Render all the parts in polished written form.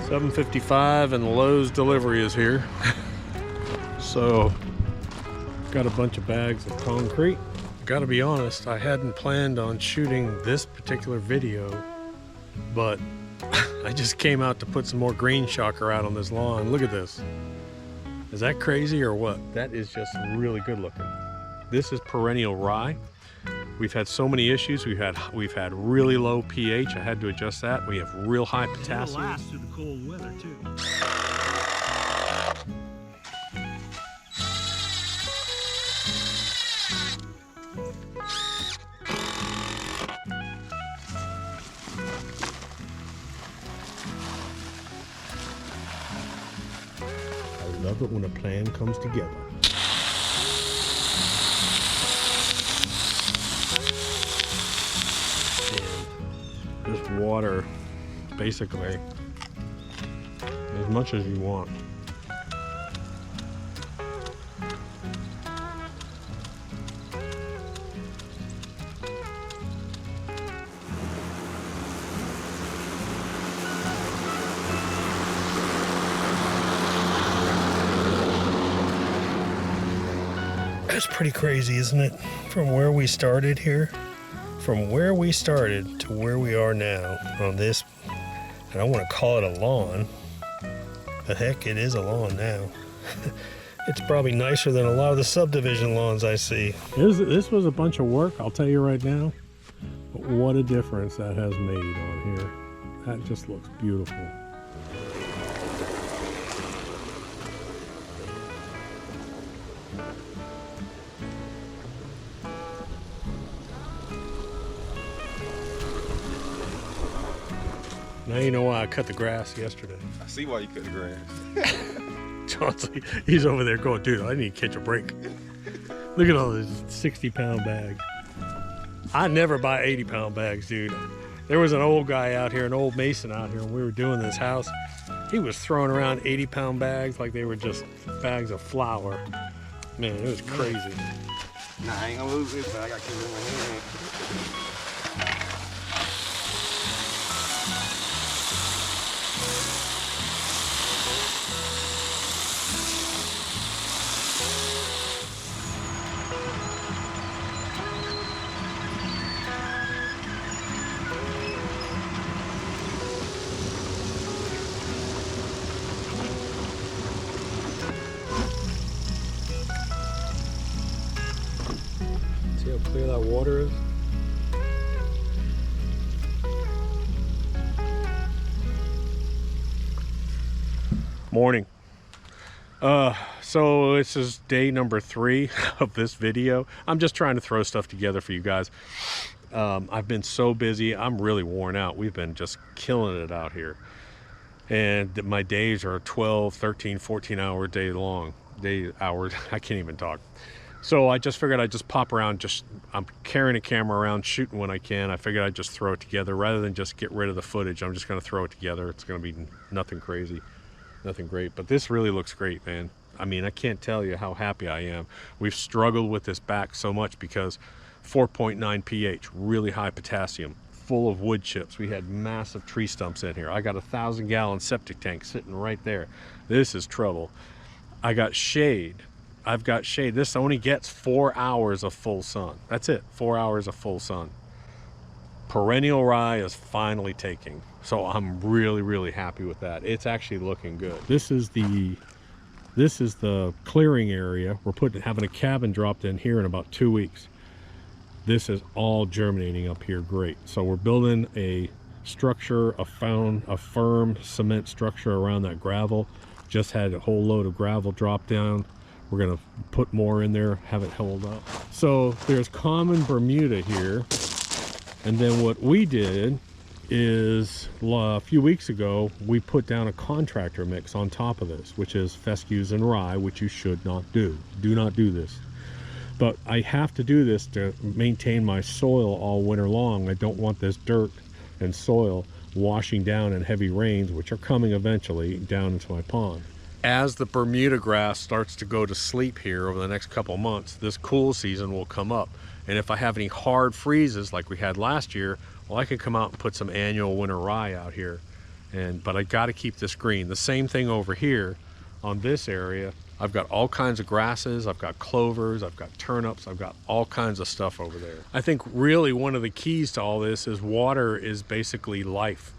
7:55 and Lowe's delivery is here. So got a bunch of bags of concrete. Gotta be honest, I hadn't planned on shooting this particular video, but I just came out to put some more green shocker out on this lawn. Look at this. Is that crazy or what? That is just really good looking. This is perennial rye. We've had so many issues. We've had really low pH. I had to adjust that. We have real high potassium. It'll last through the cold weather too. I love it when a plan comes together. And just water, basically, as much as you want. That's pretty crazy, isn't it? From where we started here, from where we started to where we are now on this, and I want to call it a lawn, but heck, it is a lawn now. It's probably nicer than a lot of the subdivision lawns I see. This was a bunch of work, I'll tell you right now, but what a difference that has made on here. That just looks beautiful. Now you know why I cut the grass yesterday. I see why you cut the grass. Chauncey, he's over there going, dude, I need to catch a break. Look at all these 60-pound bags. I never buy 80-pound bags, dude. There was an old guy out here, an old mason out here, when we were doing this house. He was throwing around 80-pound bags like they were just bags of flour. Man, it was crazy. Nah, I ain't gonna lose this, but I gotta keep it in my hand. See how clear that water is? Morning. So this is day number 3 of this video. I'm just trying to throw stuff together for you guys. I've been so busy. I'm really worn out. We've been just killing it out here. And my days are 12, 13, 14 hour day long. Hours. I can't even talk. So I just figured I'd just pop around. I'm carrying a camera around, shooting when I can. I figured I'd just throw it together rather than just get rid of the footage. I'm just going to throw it together. It's going to be nothing crazy, nothing great. But this really looks great, man. I mean, I can't tell you how happy I am. We've struggled with this back so much because 4.9 pH, really high potassium, full of wood chips. We had massive tree stumps in here. I got a 1,000-gallon septic tank sitting right there. This is trouble. I got shade. I've got shade. This only gets 4 hours of full sun. That's it, 4 hours of full sun. Perennial rye is finally taking. So I'm really, really happy with that. It's actually looking good. This is the clearing area. We're having a cabin dropped in here in about 2 weeks. This is all germinating up here great. So we're building a structure, a firm cement structure around that gravel. Just had a whole load of gravel drop down. We're gonna put more in there, have it hold up. So there's common Bermuda here. And then what we did is a few weeks ago, we put down a contractor mix on top of this, which is fescues and rye, which you should not do. Do not do this. But I have to do this to maintain my soil all winter long. I don't want this dirt and soil washing down in heavy rains, which are coming eventually, down into my pond. As the Bermuda grass starts to go to sleep here over the next couple months, this cool season will come up. And if I have any hard freezes like we had last year, well, I can come out and put some annual winter rye out here But I got to keep this green. The same thing over here on this area. I've got all kinds of grasses, I've got clovers, I've got turnips, I've got all kinds of stuff over there. I think really one of the keys to all this is water is basically life.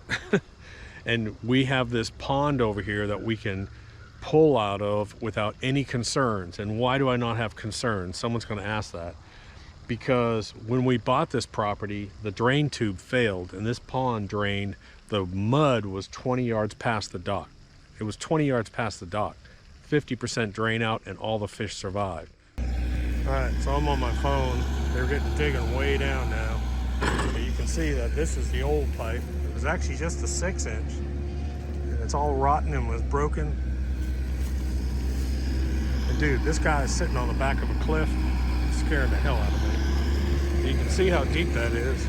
And we have this pond over here that we can pull out of without any concerns. And why do I not have concerns? Someone's going to ask that. Because when we bought this property, the drain tube failed and this pond drained. The mud was 20 yards past the dock. It was 20 yards past the dock. 50% drain out and all the fish survived. All right, so I'm on my phone. They're digging way down now. But you can see that this is the old pipe. It was actually just a 6-inch. And it's all rotten and was broken. And dude, this guy is sitting on the back of a cliff. It's scaring the hell out of me. You can see how deep that is.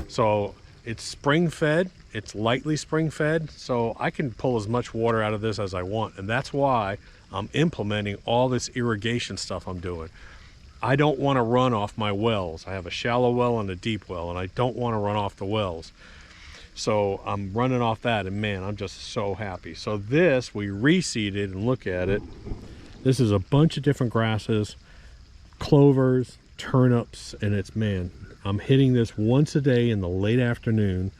So it's spring fed, it's lightly spring fed, so I can pull as much water out of this as I want. And that's why I'm implementing all this irrigation stuff I'm doing. I don't want to run off my wells. I have a shallow well and a deep well, and I don't want to run off the wells. So I'm running off that, and man, I'm just so happy. So this, we reseeded, and look at it. This is a bunch of different grasses, clovers, turnips, and it's, man, I'm hitting this once a day in the late afternoon,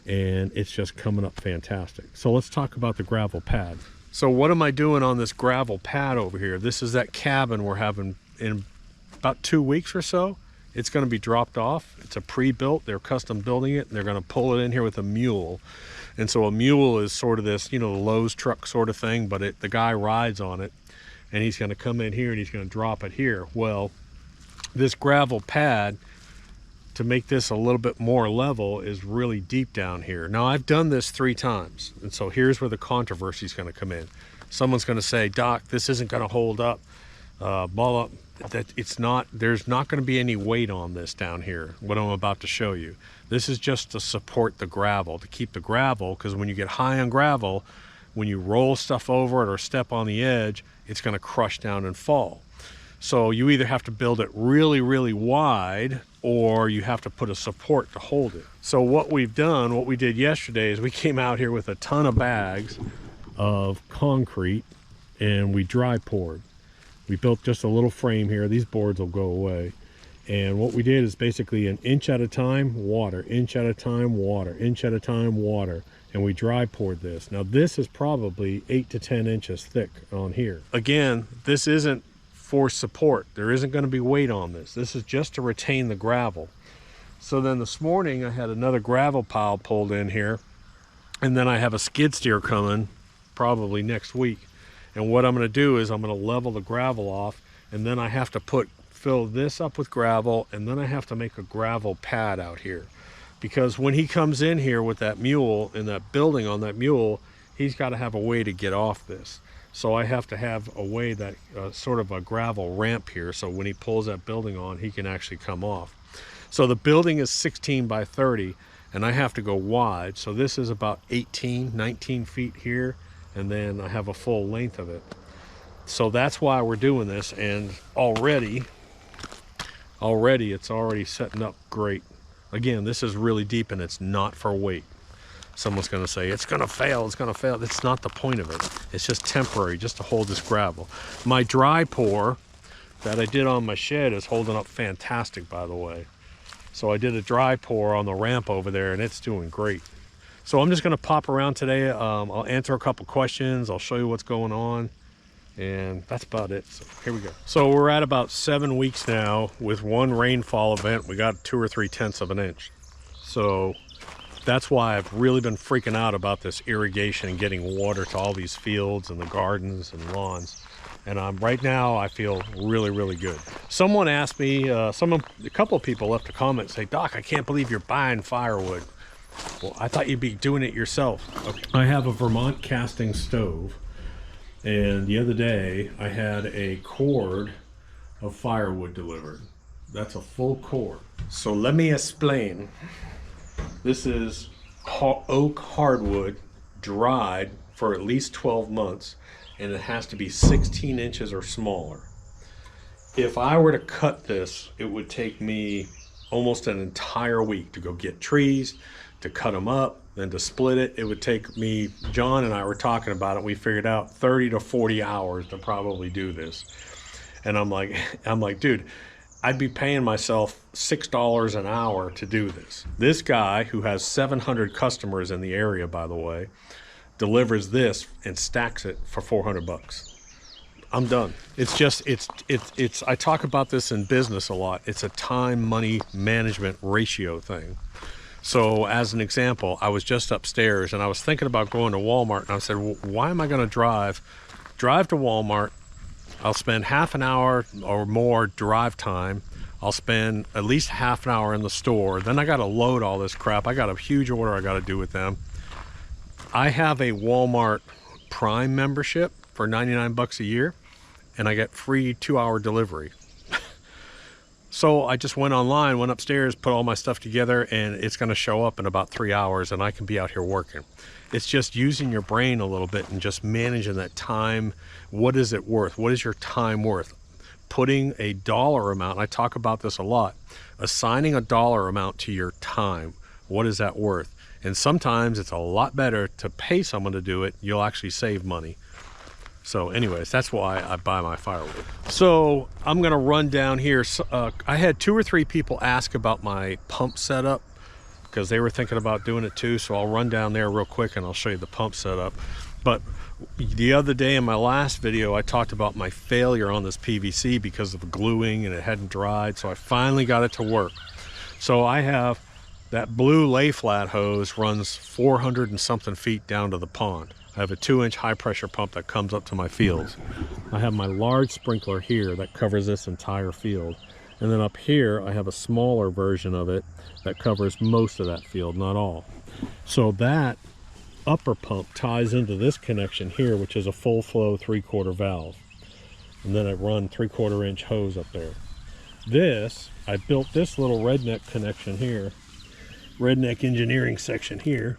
and it's just coming up fantastic. So let's talk about the gravel pad. So what am I doing on this gravel pad over here? This is that cabin we're having in about 2 weeks or so. It's going to be dropped off. It's a pre-built. They're custom building it, and they're going to pull it in here with a mule. And so a mule is sort of this, you know, Lowe's truck sort of thing, but the guy rides on it, and he's going to come in here and he's going to drop it here. Well, this gravel pad, to make this a little bit more level, is really deep down here. Now I've done this 3 times, and so here's where the controversy is going to come in. Someone's going to say, Doc, this isn't going to hold up. Blah, that it's not, there's not going to be any weight on this down here, what I'm about to show you. This is just to support the gravel, to keep the gravel, because when you get high on gravel, when you roll stuff over it or step on the edge, it's going to crush down and fall. So you either have to build it really, really wide, or you have to put a support to hold it. So what we've done, what we did yesterday, is we came out here with a ton of bags of concrete and we dry poured. We built just a little frame here. These boards will go away. And what we did is basically 1 inch at a time, water, inch at a time, water, inch at a time, water. And we dry poured this. Now this is probably 8 to 10 inches thick on here. Again, this isn't for support. There isn't going to be weight on this. This is just to retain the gravel. So then this morning I had another gravel pile pulled in here, and then I have a skid steer coming probably next week. And what I'm going to do is I'm going to level the gravel off, and then I have to fill this up with gravel, and then I have to make a gravel pad out here. Because when he comes in here with that mule and that building on that mule, he's got to have a way to get off this. So I have to have a way that sort of a gravel ramp here, so when he pulls that building on, he can actually come off. So the building is 16 by 30, and I have to go wide. So this is about 18, 19 feet here, and then I have a full length of it. So that's why we're doing this, and already it's already setting up great. Again, this is really deep, and it's not for weight. Someone's going to say, it's going to fail, it's going to fail. That's not the point of it. It's just temporary, just to hold this gravel. My dry pour that I did on my shed is holding up fantastic, by the way. So I did a dry pour on the ramp over there, and it's doing great. So I'm just going to pop around today. I'll answer a couple questions. I'll show you what's going on. And that's about it. So here we go. So we're at about 7 weeks now with one rainfall event. We got 2 or 3 tenths of an inch. So that's why I've really been freaking out about this irrigation and getting water to all these fields and the gardens and lawns. And right now I feel really, really good. Someone asked me, a couple of people left a comment, say, Doc, I can't believe you're buying firewood. Well, I thought you'd be doing it yourself. Okay. I have a Vermont casting stove. And the other day I had a cord of firewood delivered. That's a full cord. So let me explain. This is oak hardwood, dried for at least 12 months, and it has to be 16 inches or smaller. If I were to cut this, it would take me almost an entire week to go get trees, to cut them up, then to split it. It would take me, John and I were talking about it, we figured out 30 to 40 hours to probably do this. And I'm like, dude, I'd be paying myself $6 an hour to do this. This guy, who has 700 customers in the area, by the way, delivers this and stacks it for 400 bucks. I'm done. It's just, it's, I talk about this in business a lot. It's a time money management ratio thing. So as an example, I was just upstairs and I was thinking about going to Walmart, and I said, well, why am I going to drive to Walmart? I'll spend half an hour or more drive time. I'll spend at least half an hour in the store. Then I got to load all this crap. I got a huge order I got to do with them. I have a Walmart Prime membership for 99 bucks a year, and I get free 2-hour delivery. So I just went online, went upstairs, put all my stuff together, and it's going to show up in about 3 hours, and I can be out here working. It's just using your brain a little bit and just managing that time. What is it worth? What is your time worth? Putting a dollar amount, I talk about this a lot, assigning a dollar amount to your time. What is that worth? And sometimes it's a lot better to pay someone to do it. You'll actually save money. So anyways, that's why I buy my firewood. So I'm gonna run down here. I had 2 or 3 people ask about my pump setup because they were thinking about doing it too. So I'll run down there real quick and I'll show you the pump setup. But the other day in my last video, I talked about my failure on this PVC because of the gluing and it hadn't dried. So I finally got it to work. So I have that blue lay flat hose runs 400 and something feet down to the pond. I have a 2-inch high pressure pump that comes up to my fields. I have my large sprinkler here that covers this entire field. And then up here, I have a smaller version of it that covers most of that field, not all. So that upper pump ties into this connection here, which is a full flow 3/4 valve. And then I run 3/4 inch hose up there. This, I built this little redneck connection here, redneck engineering section here,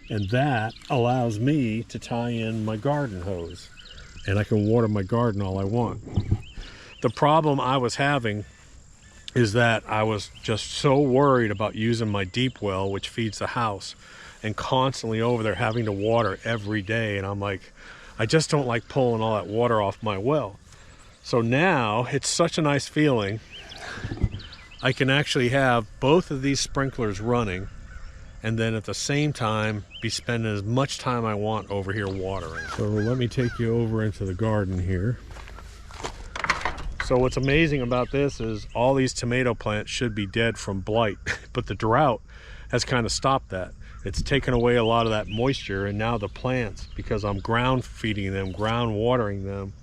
and that allows me to tie in my garden hose, and I can water my garden all I want. The problem I was having is that I was just so worried about using my deep well, which feeds the house, and constantly over there having to water every day. And I'm like, I just don't like pulling all that water off my well. So now it's such a nice feeling. I can actually have both of these sprinklers running and then at the same time be spending as much time I want over here watering. So let me take you over into the garden here. So what's amazing about this is all these tomato plants should be dead from blight, but the drought has kind of stopped that. It's taken away a lot of that moisture, and now the plants, because I'm ground feeding them, ground watering them,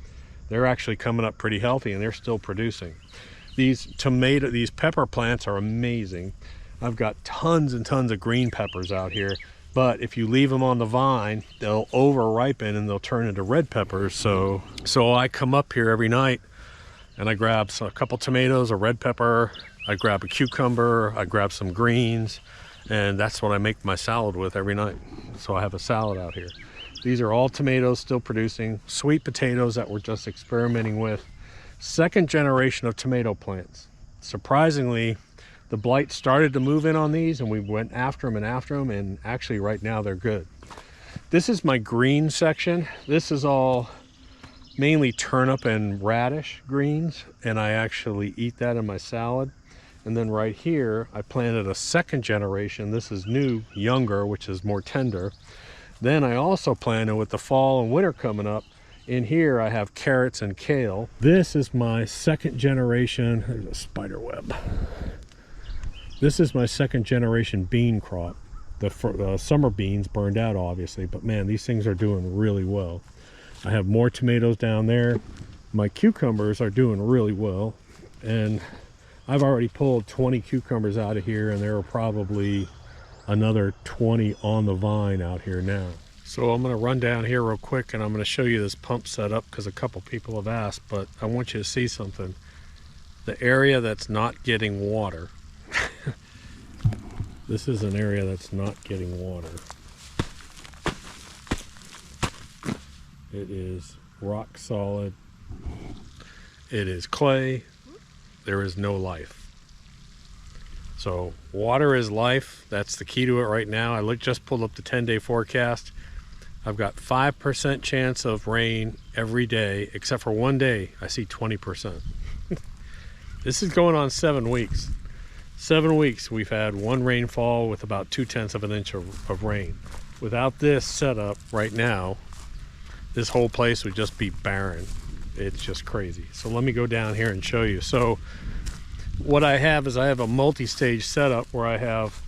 they're actually coming up pretty healthy and they're still producing. These pepper plants are amazing. I've got tons and tons of green peppers out here, but if you leave them on the vine, they'll over ripen and they'll turn into red peppers. So I come up here every night and I grab a couple tomatoes, a red pepper, I grab a cucumber, I grab some greens, and that's what I make my salad with every night. So I have a salad out here. These are all tomatoes still producing, sweet potatoes that we're just experimenting with. 2nd generation of tomato plants. Surprisingly, the blight started to move in on these and we went after them, and actually right now they're good. This is my green section. This is all mainly turnip and radish greens, and I actually eat that in my salad. And then right here, I planted a 2nd generation. This is new, younger, which is more tender. Then I also planted, with the fall and winter coming up, in here I have carrots and kale. This is my 2nd generation, there's a spider web. This is my 2nd generation bean crop. The summer beans burned out obviously, but man, these things are doing really well. I have more tomatoes down there. My cucumbers are doing really well, and I've already pulled 20 cucumbers out of here, and there are probably another 20 on the vine out here now. So I'm going to run down here real quick and I'm going to show you this pump setup because a couple people have asked, but I want you to see something. The area that's not getting water. This is an area that's not getting water. It is rock solid. it is clay, there is no life. So water is life. That's the key to it right now. I just pulled up the 10-day forecast. I've got 5% chance of rain every day, except for one day I see 20%. This is going on 7 weeks. 7 weeks we've had one rainfall with about 0.2 of an inch of rain. Without this setup right now, this whole place would just be barren. It's just crazy. So let me go down here and show you. So what I have is I have a multi-stage setup where I have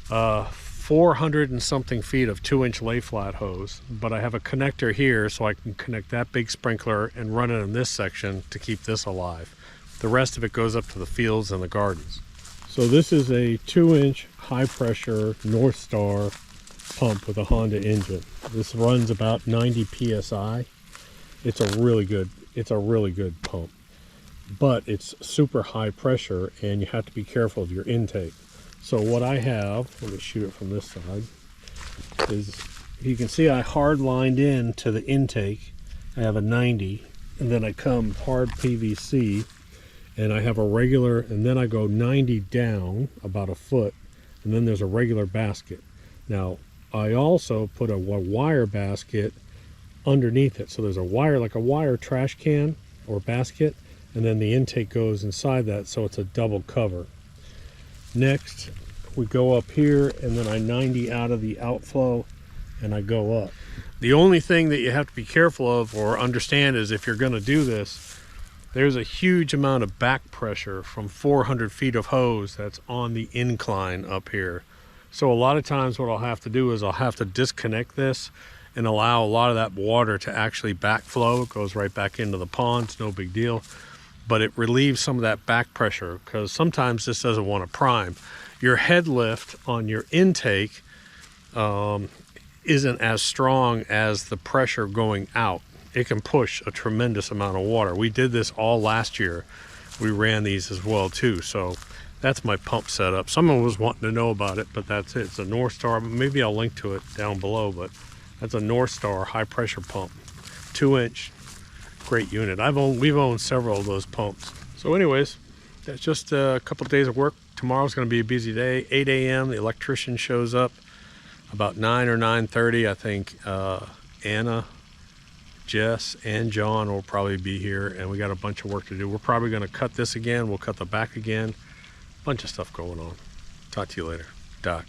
400 and something feet of 2-inch lay flat hose, but I have a connector here so I can connect that big sprinkler and run it in this section to keep this alive. The rest of it goes up to the fields and the gardens. So this is a 2-inch high pressure North Star pump with a Honda engine. This runs about 90 psi. It's a really good pump, but it's super high pressure and you have to be careful of your intake. So what I have, let me shoot it from this side, is you can see I hard lined in to the intake. I have a 90, and then I come hard PVC, and I have a regular, and then I go 90 down about a foot, and then there's a regular basket. Now I also put a wire basket underneath it, so there's a wire, like a wire trash can or basket, and then the intake goes inside that, so it's a double cover. Next we go up here, and then I 90 out of the outflow and I go up. The only thing that you have to be careful of or understand is if you're going to do this, there's a huge amount of back pressure from 400 feet of hose that's on the incline up here. So a lot of times what I'll have to do is I'll have to disconnect this and allow a lot of that water to actually backflow. It goes right back into the pond, it's no big deal. But it relieves some of that back pressure because sometimes this doesn't want to prime. Your head lift on your intake isn't as strong as the pressure going out. It can push a tremendous amount of water. We did this all last year. We ran these as well too. So that's my pump setup. Someone was wanting to know about it, but that's it. It's a North Star. Maybe I'll link to it down below, but that's a North Star high pressure pump, 2-inch. Great unit. We've owned several of those pumps. So anyways, that's just a couple of days of work. Tomorrow's going to be a busy day. 8 a.m. the electrician shows up. About 9 or 9:30, I think Anna, Jess, and John will probably be here, and we got a bunch of work to do. We're probably going to cut this again. We'll cut the back again. Bunch of stuff going on. Talk to you later. Doc.